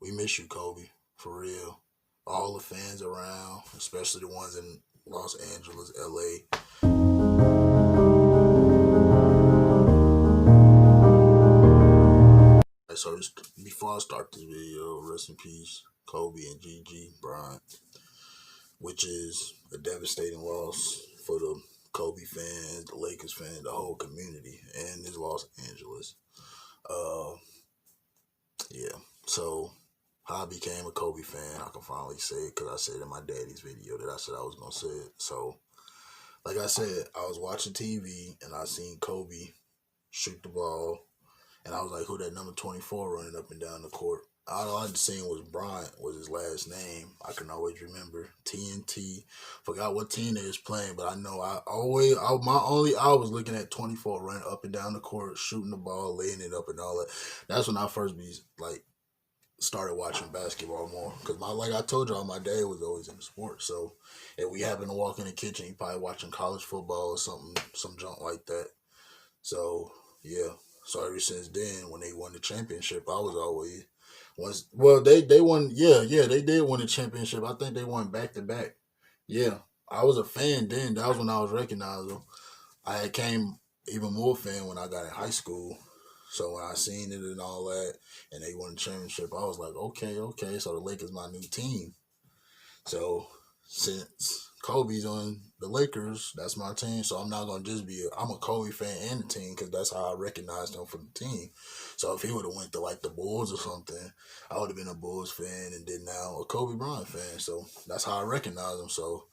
We miss you, Kobe, for real. All the fans around, especially the ones in Los Angeles, LA. So before I start this video, rest in peace, Kobe and Gigi, Bryant, which is a devastating loss for the Kobe fans, the Lakers fans, the whole community, and this Los Angeles. Uh, yeah. So how I became a Kobe fan, I can finally say it because I said in my daddy's video that I said I was gonna say it. So, like I said, I was watching TV and I seen Kobe shoot the ball, and I was like, "Who that number 24 running up and down the court?" All I'd seen was Bryant was his last name. I can always remember TNT. Forgot what team they was playing, but I know I was looking at 24 running up and down the court, shooting the ball, laying it up, and all that. That's when I first be like started watching basketball more because like I told y'all, my dad was always in the sports. So if we happen to walk in the kitchen, he probably watching college football or something, some junk like that. So yeah. So ever since then, when they won the championship, I was always once. Well, they won. Yeah, they did win the championship. I think they won back to back. Yeah, I was a fan then. That was when I was recognizable. I had came even more fan when I got in high school. So when I seen it and all that, and they won the championship, I was like, okay, okay. So the Lakers my new team. So since Kobe's on the Lakers, that's my team. So I'm not gonna just be. I'm a Kobe fan and the team because that's how I recognized him for the team. So if he would have went to like the Bulls or something, I would have been a Bulls fan and then now a Kobe Bryant fan. So that's how I recognize him. So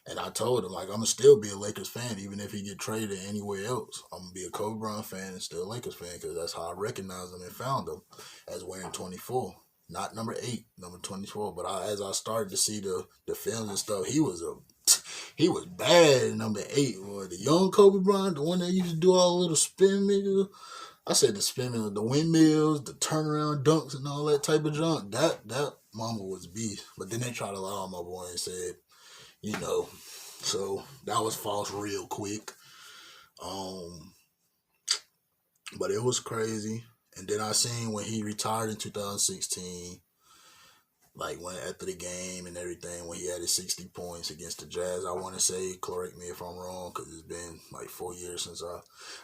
and I told him like I'm gonna still be a Lakers fan even if he get traded anywhere else. I'm gonna be a Kobe Bryant fan and still a Lakers fan because that's how I recognized him and found him as wearing 24, not number 8, number 24. But as I started to see the films and stuff, he was bad at number 8. Boy, the young Kobe Bryant, the one that used to do all the little spin mill. I said the spin mill, the windmills, the turnaround dunks, and all that type of junk. That mama was beast. But then they tried to lie on my boy and said you know. So that was false real quick. Um, but it was crazy. And then I seen when he retired in 2016, like when after the game and everything, when he had his 60 points against the Jazz. I want to say, correct me if I'm wrong, because it's been like 4 years since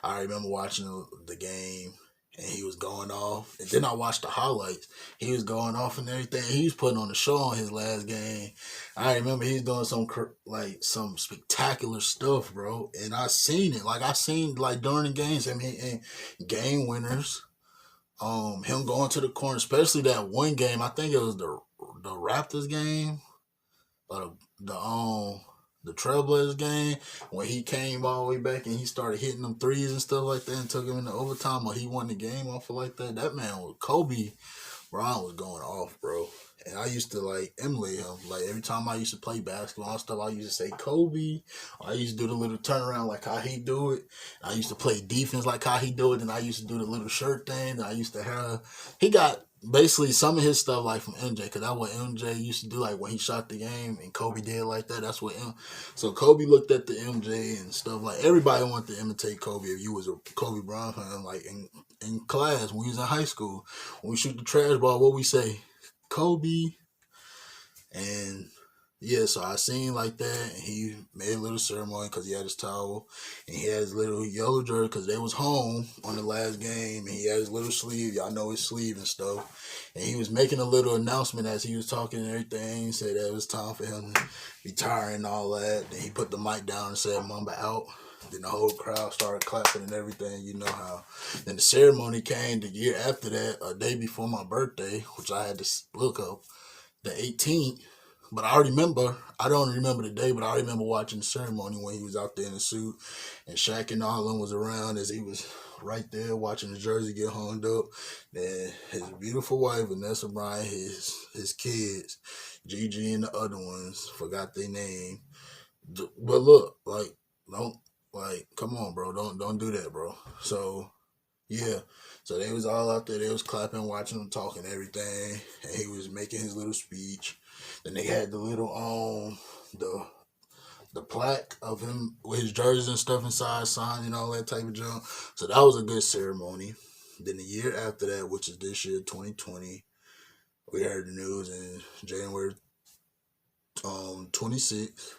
I remember watching the game. And he was going off. And then I watched the highlights. He was going off and everything. He was putting on the show on his last game. I remember he's doing some spectacular stuff, bro. And I seen it. Like I seen like during the games, I mean, and game winners. Him going to the corner, especially that one game. I think it was the Raptors game or the Trailblazers game when he came all the way back and he started hitting them threes and stuff like that and took him into overtime or he won the game off of like that. That man was Kobe Bryant was going off, bro. And I used to like emulate him. Like every time I used to play basketball and stuff, I used to say Kobe. I used to do the little turnaround like how he do it. I used to play defense like how he do it, and I used to do the little shirt thing. And I used to have. He got basically some of his stuff like from MJ, because that's what MJ used to do. Like when he shot the game, and Kobe did like that. That's what. So Kobe looked at the MJ and stuff like everybody wanted to imitate Kobe. If you was a Kobe Bryant fan, like in class when we was in high school, when we shoot the trash ball, what we say, Kobe, and yeah, so I seen like that, and he made a little ceremony because he had his towel, and he had his little yellow jersey because they was home on the last game, and he had his little sleeve. Y'all know his sleeve and stuff, and he was making a little announcement as he was talking and everything. He said that it was time for him to retire and all that. Then he put the mic down and said, "Mamba out." Then the whole crowd started clapping and everything. You know how. Then the ceremony came the year after that, a day before my birthday, which I had to look up, the 18th. But I don't remember the day, but I remember watching the ceremony when he was out there in the suit and Shaq and all them was around as he was right there watching the jersey get hung up. Then his beautiful wife, Vanessa Bryant, his kids, Gigi and the other ones, forgot their name. But look, like, don't, like, come on, bro. Don't do that, bro. So, yeah. So they was all out there. They was clapping, watching him talking everything. And he was making his little speech. Then they had the little the plaque of him with his jerseys and stuff inside, signing all that type of junk. So that was a good ceremony. Then the year after that, which is this year, 2020, We heard the news in January 26th,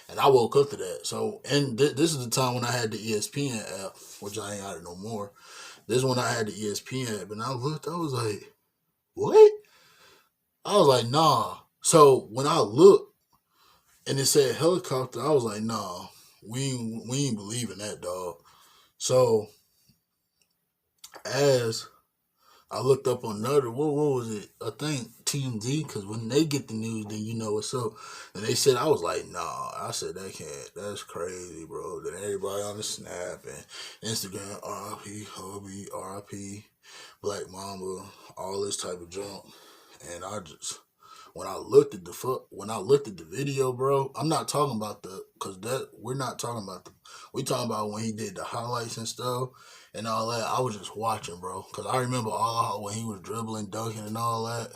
and I woke up to that. So, and this is the time when I had the ESPN app, which I ain't got it no more. This is when I had the ESPN app, and I looked. I was like, "What?" I was like, "Nah." So when I looked and it said helicopter, I was like, "Nah, we ain't believing that, dog." So as I looked up on another, what was it? I think TMZ, because when they get the news, then you know what's up. And they said, I was like, nah. I said, that can't, that's crazy, bro. Then everybody on the Snap and Instagram, RIP, Hubby, RIP, Black Mamba, all this type of junk. And I just, when I looked at the video, bro, I'm not talking about we're not talking about we talking about when he did the highlights and stuff and all that. I was just watching, bro, because I remember all when he was dribbling, dunking, and all that.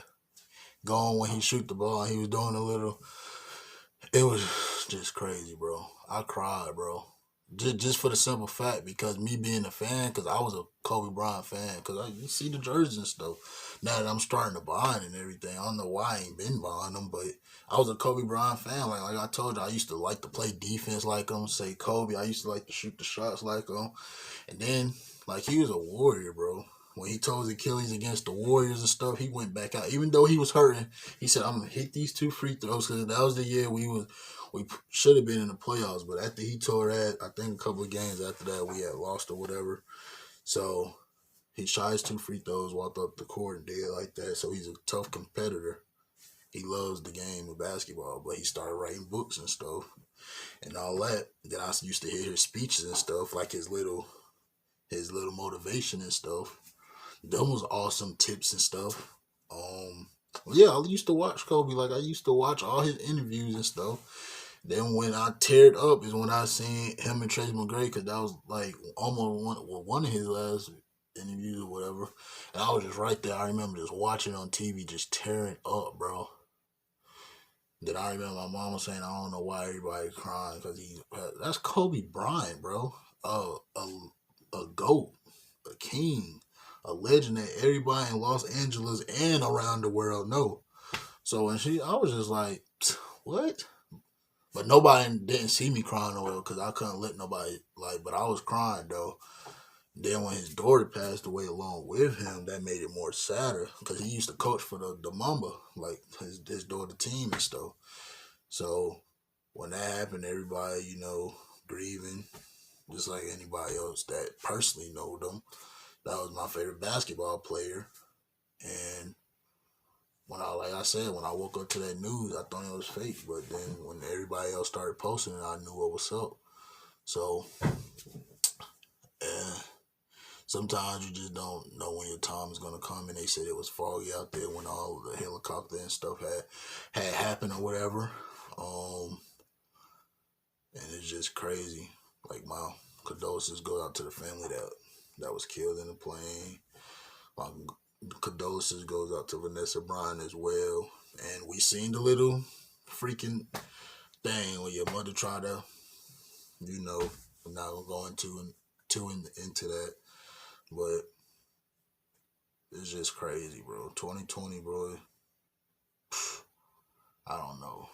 Going when he shoot the ball, and he was doing a little. It was just crazy, bro. I cried, bro. Just for the simple fact, because me being a fan, because I was a Kobe Bryant fan, because you see the jerseys and stuff. Now that I'm starting to buy it and everything, I don't know why I ain't been buying them, but I was a Kobe Bryant fan. Like I told you, I used to like to play defense like him, say Kobe. I used to like to shoot the shots like him. And then, like, he was a warrior, bro. When he tore his Achilles against the Warriors and stuff, he went back out. Even though he was hurting, he said, "I'm gonna hit these 2 free throws," because that was the year we should have been in the playoffs. But after he tore that, I think a couple of games after that we had lost or whatever. So he shot his 2 free throws, walked up the court and did like that. So he's a tough competitor. He loves the game of basketball, but he started writing books and stuff and all that. Then I used to hear his speeches and stuff, like his little motivation and stuff. Them was awesome tips and stuff. Yeah, I used to watch Kobe. Like I used to watch all his interviews and stuff. Then when I teared up is when I seen him and Trace McGrady, because that was like almost one of his last interviews or whatever. And I was just right there. I remember just watching on TV, just tearing up, bro. Then I remember my mama saying, "I don't know why everybody crying because that's Kobe Bryant, bro. A goat, a king, a legend that everybody in Los Angeles and around the world know." So I was just like, "What?" But nobody didn't see me crying or whatever because I couldn't let nobody but I was crying though. Then when his daughter passed away along with him, that made it more sadder because he used to coach for the Mamba, like his daughter team and stuff. So when that happened, everybody, grieving, just like anybody else that personally know them. That was my favorite basketball player. And like I said, when I woke up to that news, I thought it was fake. But then when everybody else started posting it, I knew what was up. So, eh, sometimes you just don't know when your time is gonna come. And they said it was foggy out there when all the helicopter and stuff had happened or whatever. And it's just crazy. Like my condolences go out to the family that was killed in the plane. My condolences goes out to Vanessa Bryant as well. And we seen the little freaking thing when your mother tried to, I'm not gonna go into that, but it's just crazy, bro. 2020, bro. I don't know.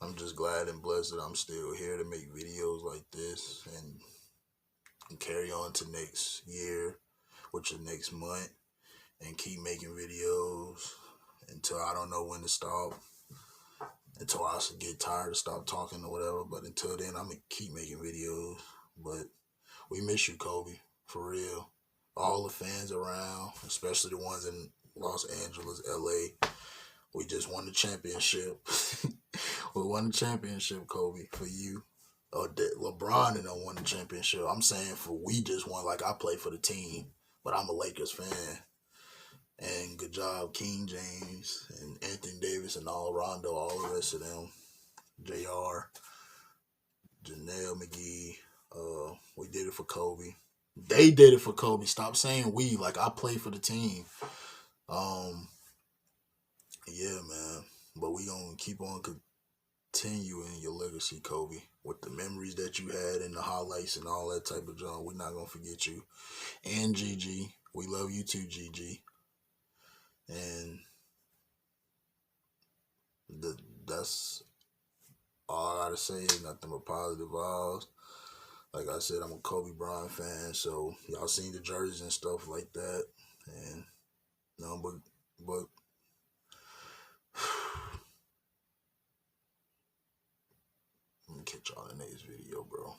I'm just glad and blessed that I'm still here to make videos like this and carry on to next year, which is next month, and keep making videos until I don't know when to stop, until I get tired of stop talking or whatever. But until then, I'm gonna keep making videos. But we miss you, Kobe, for real. All the fans around, especially the ones in Los Angeles, LA. We just won the championship. We won the championship, Kobe, for you. LeBron and I won the championship. I'm saying we just won. Like I play for the team, but I'm a Lakers fan. And good job, King James and Anthony Davis and all Rondo, all the rest of them. JR, Janelle McGee. We did it for Kobe. They did it for Kobe. Stop saying we. Like I play for the team. Yeah, man. But we gonna keep on continuing your legacy, Kobe, with the memories that you had and the highlights and all that type of junk. We're not gonna forget you. And Gigi, we love you too, Gigi. And that's all I gotta say. Is nothing but positive vibes. Like I said, I'm a Kobe Bryant fan, so y'all seen the jerseys and stuff like that. And no, but let me catch y'all in the next video, bro.